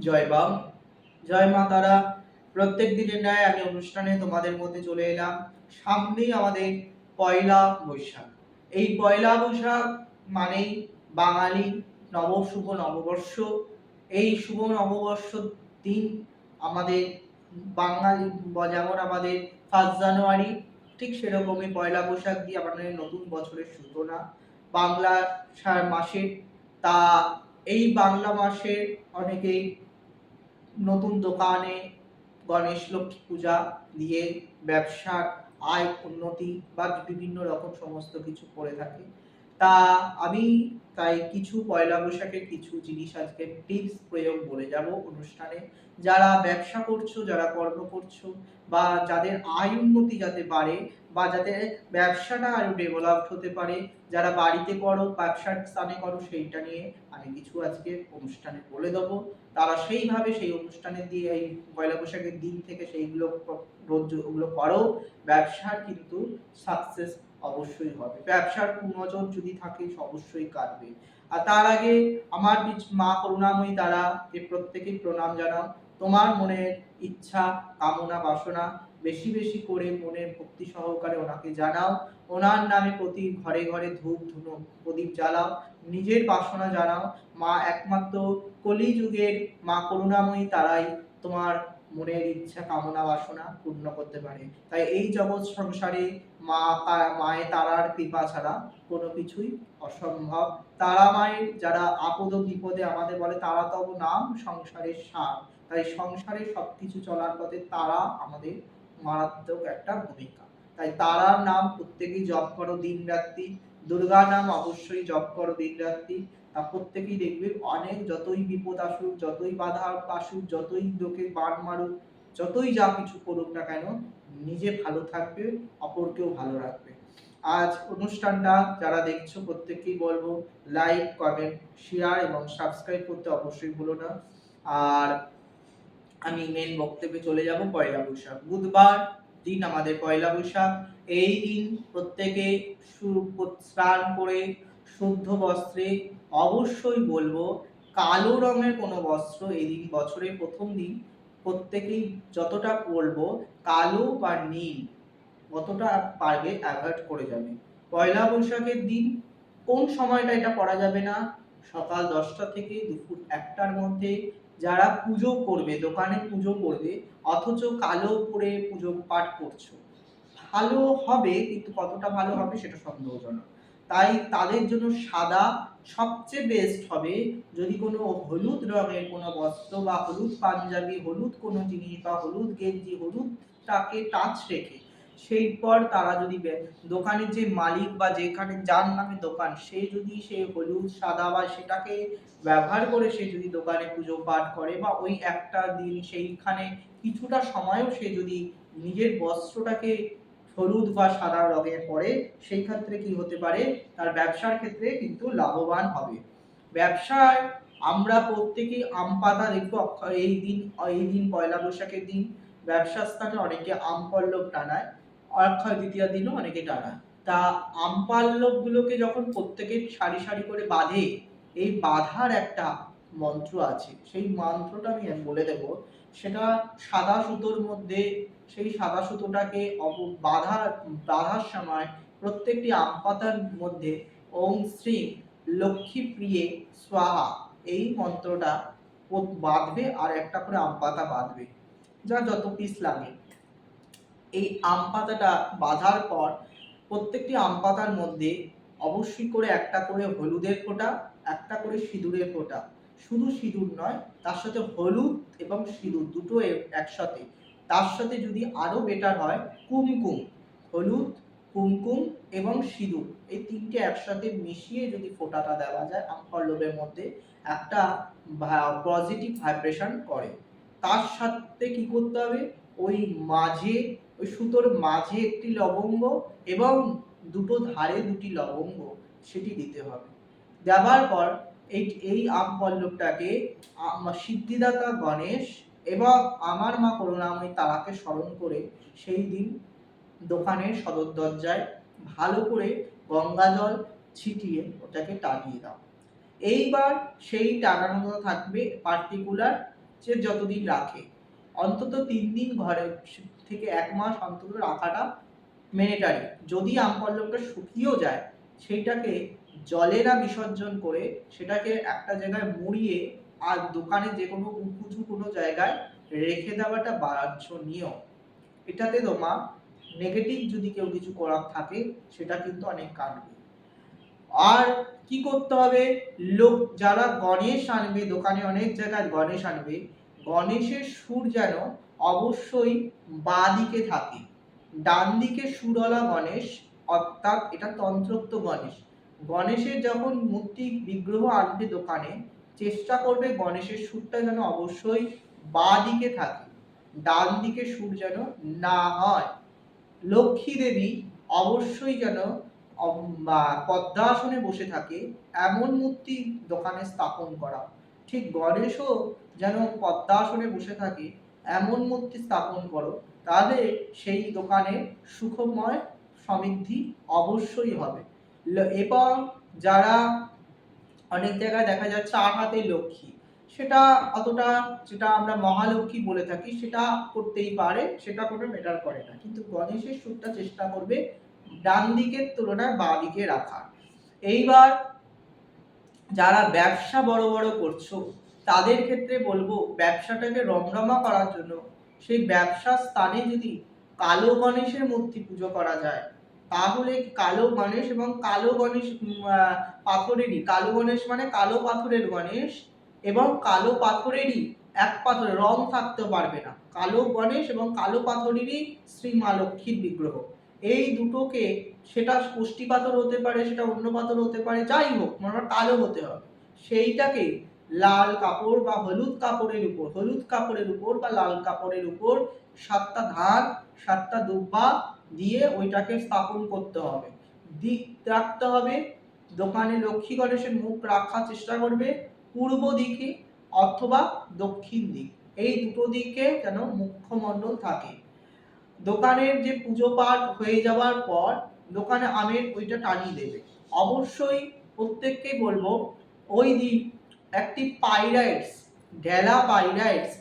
জয় বাম, জয় মা তারা। প্রত্যেক দিনের ন্যায় আমি অনুষ্ঠানে তোমাদের মধ্যে চলে এলাম। সামনেই আমাদের পয়লা বৈশাখ। এই পয়লা বৈশাখ মানেই বাঙালি শুভ নববর্ষ। এই শুভ নববর্ষ দিন আমাদের বাঙালি যেমন আমাদের 1 জানুয়ারি, ঠিক সেরকমই পয়লা বৈশাখ দিয়ে আমাদের নতুন বছরের সূচনা বাংলা মাসের। তা এই বাংলা মাসের অনেকেই নতুন দোকানে গণেশ লক্ষ্মী পূজা দিয়ে ব্যবসার আয় উন্নতি বা বিভিন্ন রকম সমস্ত কিছু করে থাকে। তা আমি তাই কিছু পয়লা বৈশাখের কিছু জিনিস আজকে টিপস প্রয়োগ বলে যাব অনুষ্ঠানে। যারা ব্যবসা করছো, যারা কর্ম করছো, বা যাদের আয় উন্নতি যাতে বাড়ে, বা যাতে ব্যবসাটা আরো ডেভেলপড হতে পারে, যারা বাড়িতে করো, ব্যবসার স্থানে করো, সেইটা নিয়ে আমি কিছু আজকে অনুষ্ঠানে বলে দেবো। তারা সেইভাবে সেই অনুষ্ঠানে দিয়ে এই পয়লা বৈশাখের দিন থেকে সেইগুলো রোজ ওগুলো করো। ব্যবসার কিন্তু সাকসেস অবশ্যই হবে। ব্যবসার নজর যদি থাকে অবশ্যই কাটবে। আর তার আগে আমার মা করুণাময়ী তারা এ প্রত্যেকেই প্রণাম জানাও। তোমার মনের ইচ্ছা, কামনা, বাসনা বেশি বেশি করে মনের ভক্তি সহকারে ওনাকে জানাও। ওনার নামে প্রতি ঘরে ঘরে ধূপ ধুনো প্রদীপ জ্বালাও, নিজের বাসনা জানাও। মা একমাত্র কলিযুগের মা করুণাময়ী তারাই তোমার মনের ইচ্ছা, কামনা, বাসনা পূর্ণ করতে পারে। তাই এই জগৎ সংসারে মায়ের তারার কৃপা ছাড়া কোনো কিছুই অসম্ভব। তারা মায়ের যারা আপদ বিপদে আমাদের বলে তারা তব নাম সংসারের সার। তাই সংসারে সবকিছু চলার পথে তারা আমাদের মারাত্মক একটা ভূমিকা। তাই তারার নাম প্রত্যেকেই জপ করো দিন রাত্রি। দুর্গা নাম অবশ্যই জপ করো দিন রাত্রি। তা প্রত্যেকেই দেখবে অনেক যতই বিপদ আসুক, যতই বাধা আসুক, যতই লোকে বান মারুক, যতই যা কিছু করুক না কেন, নিজে ভালো থাকবে, অপরকেও ভালো রাখবে। আজ অনুষ্ঠানটা যারা দেখছো প্রত্যেককেই বলবো লাইক, কমেন্ট, শেয়ার এবং সাবস্ক্রাইব করতে অবশ্যই ভুলো না। আর আমি মেন বক্তব্যে চলে যাব। পয়লা বৈশাখ বুধবার দিন আমাদের পয়লা বৈশাখ। এই দিন প্রত্যেকে স্নান করে শুদ্ধ বস্ত্রে, অবশ্যই বলবো কালো রঙের কোনো বস্ত্র এই দিন বছরের প্রথম দিন প্রত্যেকেই যতটা বলবো কালো বা নীল যতটা পারবে অ্যাভয়েড করে যাবে। পয়লা বৈশাখের দিন কোন সময়টা এটা করা যাবে না, সকাল 10টা থেকে দুপুর 1টার মধ্যে। যারা পুজো করবে, দোকানে পুজো করবে, অথচ কালো পরে পুজো পাঠ করছো, ভালো হবে কিন্তু কতটা ভালো হবে সেটা সন্দেহজনক। তাই তাদের জন্য সাদা সবচেয়ে বেস্ট হবে। যদি কোনো হলুদ রঙের কোনো বস্ত্র বা হলুদ পাঞ্জাবি, হলুদ কোনো জিনিস বা হলুদ গেঞ্জি, হলুদটাকে টাচ রেখে সেই পর তারা যদি দোকানের যে মালিক বা যেখানে যার নামে দোকান, সে যদি সে হলুদ সাদা বা সেটাকে ব্যবহার করে সে যদি দোকানে পুজো পাঠ করে, বা ওই একটা দিন সেইখানে কিছুটা সময়ও সে যদি নিজের বস্ত্রটাকে হলুদ বা সাদা রঙের পরে, সেই ক্ষেত্রে কি হতে পারে, তার ব্যবসার ক্ষেত্রে কিন্তু লাভবান হবে। ব্যবসায় আমরা প্রত্যেকেই আম পাতা দেখবো এই দিন পয়লা বৈশাখের দিন ব্যবসা স্থানে অনেকে আম পল্লব টানায়, অক্ষয় তৃতীয়ার দিনও অনেকে টানায়। তা আম পল্লব গুলোকে যখন প্রত্যেকে সারি সারি করে বাঁধে, এই বাঁধার একটা মন্ত্র আছে, সেই মন্ত্রটা আমি বলে দেব। সেটা সাদা সুতোর মধ্যে, সেই সাদা সুতোটাকে বাঁধার সময় প্রত্যেকটি আম পাতার মধ্যে ওম শ্রী লক্ষ্মী প্রিয়ে স্বাহা এই মন্ত্রটা বাঁধবে, আর একটা করে আম পাতা বাঁধবে, যা যত পিস লাগে। এই আম পাতাটা বাঁধার পর প্রত্যেকটি আম পাতার মধ্যে অবশ্যই করে একটা করে হলুদের ফোঁটা, একটা করে সিঁদুরের ফোঁটা, শুধু সিঁদুর নয়, তার সাথে হলুদ এবং সিঁদুর দুটো একসাথে, তার সাথে যদি আরো বেটার হয় কুমকুম, হলুদ, কুমকুম এবং সিঁদুর এই তিনটে একসাথে মিশিয়ে যদি ফোঁটাটা দেওয়া যায় আম পল্লবের মধ্যে, একটা পজিটিভ ভাইব্রেশন করে। তার সাথে কি করতে হবে, ওই মাঝে, ওই সুতোর মাঝে একটি লবঙ্গ এবং দুটো ধারে দুটি লবঙ্গ সেটি দিতে হবে। দেওয়ার পর এই আম পল্লবটাকে সিদ্ধিদাতা গণেশ এবং আমার মা করুণাময়ী তারাকে স্মরণ করে সেই দিন দোকানের সদর দরজায় ভালো করে গঙ্গা জল ছিটিয়ে ওটাকে টানিয়ে দাও। এইবার সেই টানানো থাকবে পার্টিকুলার যে যতদিন রাখে, অন্তত 3 দিন ঘরে থেকে 1 মাস অন্তত রাখাটা ম্যান্ডেটরি। যদি আম পল্লবটা শুকিয়েও যায়, সেইটাকে জলে না বিসর্জন করে সেটাকে একটা জায়গায় মুড়িয়ে আর দোকানে যে কোনো উঁচু কোনো জায়গায় রেখে দেওয়াটা বাঞ্ছনীয়। এটাতে তোমার নেগেটিভ যদি কেউ কিছু করার থাকে সেটা কিন্তু অনেক কাটবে। আর কি করতে হবে, লোক যারা গণেশ আনবে, দোকানে অনেক জায়গায় গণেশ আনবে, গণেশের সুর যেন অবশ্যই বাঁ দিকে থাকে। ডান দিকে সুরওয়ালা গণেশ, অর্থাৎ এটা তন্ত্রোক্ত গণেশ। গণেশের যখন মূর্তি বিগ্রহ আনবে দোকানে, চেষ্টা করবে গণেশের সুরটা যেন অবশ্যই বাঁ দিকে থাকে, ডান দিকে সুর যেন না হয়। লক্ষ্মী দেবী অবশ্যই যেন পদ্মাসনে বসে থাকে এমন মূর্তি দোকানে স্থাপন করা। ঠিক গণেশও যেন পদ্মাসনে বসে থাকে এমন মূর্তি স্থাপন করো, তাহলে সেই দোকানে সুখময় সমৃদ্ধি অবশ্যই হবে। এবং যারা অনেক জায়গায় দেখা যাচ্ছে 8 হাতে লক্ষ্মী, সেটা অতটা, যেটা আমরা মহালক্ষ্মী বলে থাকি, সেটা করতেই পারে, সেটা কোনো ম্যাটার করে না। কিন্তু গণেশের সুরটা চেষ্টা করবে ডান দিকের তুলনায় বাঁ দিকে রাখার। এইবার যারা ব্যবসা বড় বড় করছো তাদের ক্ষেত্রে বলবো, ব্যবসাটাকে রমরমা করার জন্য সেই ব্যবসার স্থানে যদি কালো গণেশের মূর্তি পুজো করা যায়, তাহলে কালো গণেশ এবং কালো গণেশ পাথরেরই, কালো গণেশ মানে কালো পাথরের গণেশ এবং কালো পাথরেরই, এক পাথরের রং থাকতে পারবে না, কালো গণেশ এবং কালো পাথরেরই শ্রী মা লক্ষ্মীর বিগ্রহ, এই দুটোকে, সেটা পুষ্টি পাথর হতে পারে, সেটা অন্য পাথর হতে পারে, যাই হোক মানে কালো হতে হবে, সেইটাকে লাল কাপড় বা হলুদ কাপড়ের উপর বা লাল কাপড়ের উপর 7টা ধান 7টা দুব্বা দিয়ে ওইটাকে স্থাপন করতে হবে। দিক রাখতে হবে, দোকানে লক্ষ্মী গণেশের মুখ রাখার চেষ্টা করবে পূর্ব দিকে অথবা দক্ষিণ দিক, এই দুটো দিকে যেন মুখ্যমণ্ডল থাকে। দোকানের যে পুজো পাঠ হয়ে যাওয়ার পর দোকানে আমের ওইটা টানিয়ে দেবে। অবশ্যই প্রত্যেককে বলবো ওই দিন একটি পাইরাইটস, ঢেলা পাইরাইটস,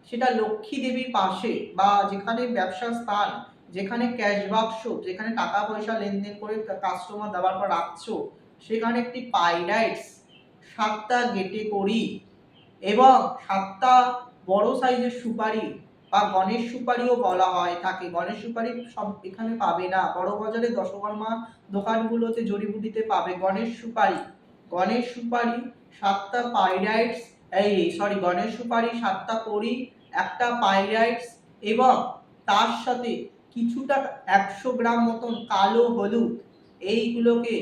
সেটা লক্ষ্মী দেবীর পাশে বা যেখানে ব্যবসা স্থান, যেখানে ক্যাশ বাক্স, যেখানে টাকা পয়সা লেনদেন করে কাস্টমার দেওয়ার পর রাখছো, সেখানে একটি পাইরাইটস 7টা গেটে করি এবং 7টা বড় সাইজের সুপারি বা গণেশ সুপারিও বলা হয় থাকে, গণেশ সুপারি সব এখানে পাবে না, বড় বাজারে দশকর্মা দোকানগুলোতে জড়িবুটিতে পাবে গণেশ সুপারি। গণেশ সুপারি 7টা পাইরাইটস, গণেশ সুপারি 7টা করি, একটা পাইরাইটস এবং তার সাথে কিছুটা 100 গ্রাম মতন কালো হলুদ, এইগুলোকে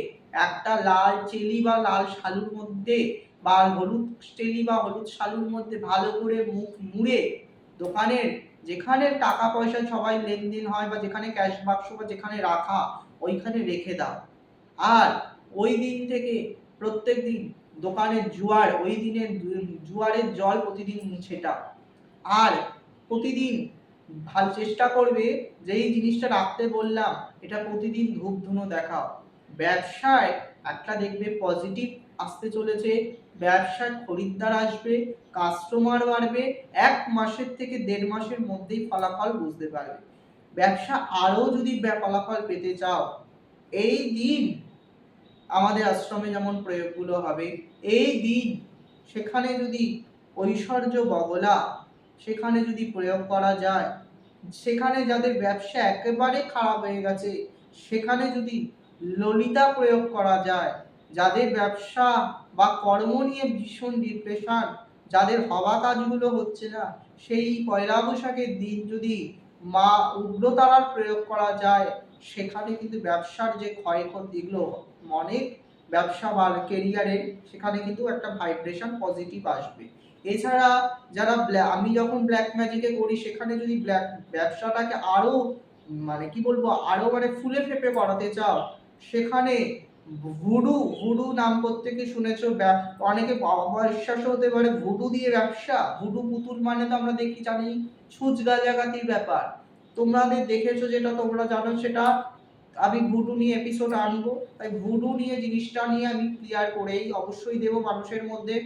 একটা লাল চেলি বা লাল শালুর মধ্যে বা হলুদ স্টেলি বা হলুদ শালুর মধ্যে ভালো করে মুখ মুড়ে দোকানের যেখানে টাকা পয়সা সবাই লেনদেন হয় বা যেখানে ক্যাশ বাক্স বা যেখানে রাখা ওইখানে রেখে দাও। আর ওই দিন থেকে প্রত্যেক দিন দোকানের জোয়ার, ওই দিনের জোয়ারের জল প্রতিদিন মুছে দাও। আর প্রতিদিন ভালো চেষ্টা করবে যে এই জিনিসটা রাখতে বললাম, এটা প্রতিদিন ধূপ ধুনো দেখাও। ব্যবসায় একটা দেখবে পজিটিভ আসতে চলেছে, ব্যবসায় খরিদ্দার আসবে, কাস্টমার বাড়বে, 1 মাসের থেকে 1.5 মাসের মধ্যেই ফলাফল বুঝতে পারবে। ব্যবসা আরো যদি ফলাফল পেতে চাও, এই দিন আমাদের আশ্রমে যেমন প্রয়োগগুলো হবে, এই দিন সেখানে যদি ঐশ্বর্য বগলা সেখানে যদি প্রয়োগ করা যায়, সেখানে যাদের ব্যবসা একেবারে খারাপ হয়ে গেছে সেখানে যদি ললিতা প্রয়োগ করা যায়, যাদের ব্যবসা বা কর্ম নিয়ে ভীষণ ডিপ্রেশন, যাদের হওয়া কাজগুলো হচ্ছে না, সেই পয়লা বৈশাখের দিন যদি মা উগ্রতারার প্রয়োগ করা যায়, সেখানে কিন্তু ব্যবসার যে ক্ষয়ক্ষতিগুলো অনেক, ব্যবসা বা কেরিয়ারে সেখানে কিন্তু একটা ভাইব্রেশন পজিটিভ আসবে। এছাড়া যারা আমি যখন ব্ল্যাক ম্যাজিকে করি, সেখানে যদি ব্যবসাটাকে আরো মানে কি বলবো, আরো মানে ফুলে ফেপে করাতে চাও, সেখানে ভুডু নাম প্রত্যেকে শুনেছো, অনেকে অবিশ্বাস হতে পারে ভুডু দিয়ে ব্যবসা, ভুডু পুতুল মানে তো আমরা দেখি জানি ছুঁচ গাজাগাতির ব্যাপার, তোমাদের দেখেছো যেটা তোমরা জানো সেটা, আমি ভুডু নিয়ে এপিসোড আনবো, তাই ভুডু নিয়ে জিনিসটা নিয়ে আমি ক্লিয়ার করেই অবশ্যই দেবো মানুষের মধ্যে।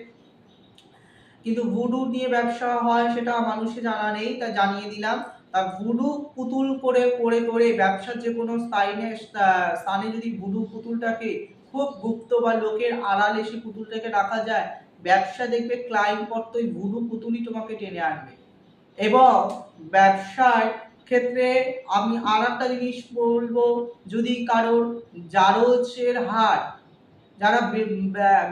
কিন্তু ভুডু নিয়ে ব্যবসা হয় সেটা মানুষের জানা নেই, তা জানিয়ে দিলাম। তা ভুডু পুতুল করে ব্যবসার যে কোনো স্থানে যদি ভুডু পুতুলটাকে খুব গুপ্ত বা লোকের আড়ালে সে পুতুলটাকে রাখা যায়, ব্যবসা দেখবে ক্লায়েন্ট পর্যন্ত ওই ভুডু পুতুলই তোমাকে টেনে আনবে। এবং ব্যবসার ক্ষেত্রে আমি আরেকটা জিনিস বলবো, যদি কারোর জারজের হার, যারা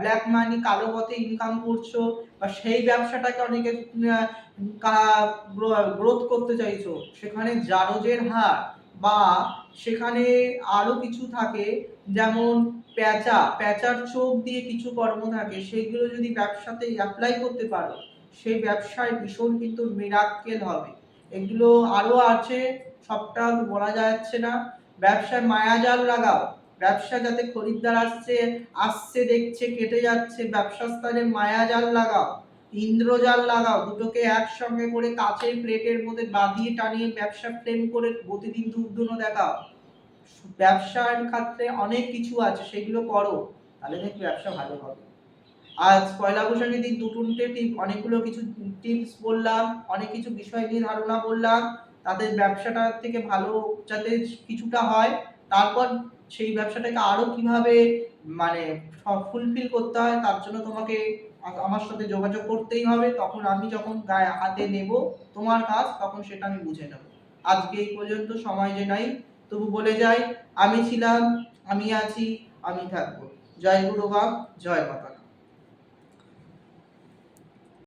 ব্ল্যাক মানি কালো পথে ইনকাম করছো বা সেই ব্যবসাটাকে অনেকে গ্রোথ করতে চাইছো, সেখানে জারজের হার বা সেখানে আরো কিছু থাকে, যেমন পেঁচার চোখ দিয়ে কিছু কর্ম থাকে, সেইগুলো যদি ব্যবসাতে অ্যাপ্লাই করতে পারো, সেই ব্যবসায় ভীষণ কিন্তু মিরাক্কেল হবে। এগুলো আরো আছে, সবটা বলা যাচ্ছে না। ব্যবসায় মায়াজাল লাগাও, ব্যবসা যাতে খরিদ্দার আসছে দেখছে কেটে যাচ্ছে, ব্যবসার স্থানে মায়াজাল লাগাও, ইন্দ্রজাল লাগাও, দুটোকে একসঙ্গে করে কাচের প্লেটের মধ্যে বাঁধিয়ে টানিয়ে ব্যবসা ফ্রেম করে প্রতিদিন ধূপধুনো দেখাও। ব্যবসার ক্ষেত্রে অনেক কিছু আছে, সেগুলো করো, তাহলে দেখবে ব্যবসা ভালো হবে। আজ পয়লা বৈশাখের দিন অনেকগুলো কিছু টিপস বললাম, অনেক কিছু বিষয় নিয়ে ধারণা বললাম, তাদের ব্যবসাটা থেকে ভালো যাতে কিছুটা হয়, তারপর সেই ব্যবসাটাকে আরো কিভাবে মানে ফুলফিল করতে হয়, তার জন্য তোমাকে আমার সাথে যোগাযোগ করতেই হবে। তখন আমি যখন গায়ে হাতে নেব তোমার কাজ, তখন সেটা আমি বুঝে নেব। আজকে এই পর্যন্ত, সময় যে নাই, তবু বলে যাই, আমি ছিলাম, আমি আছি, আমি থাকবো। জয় গুরু বাম, জয় মাতা।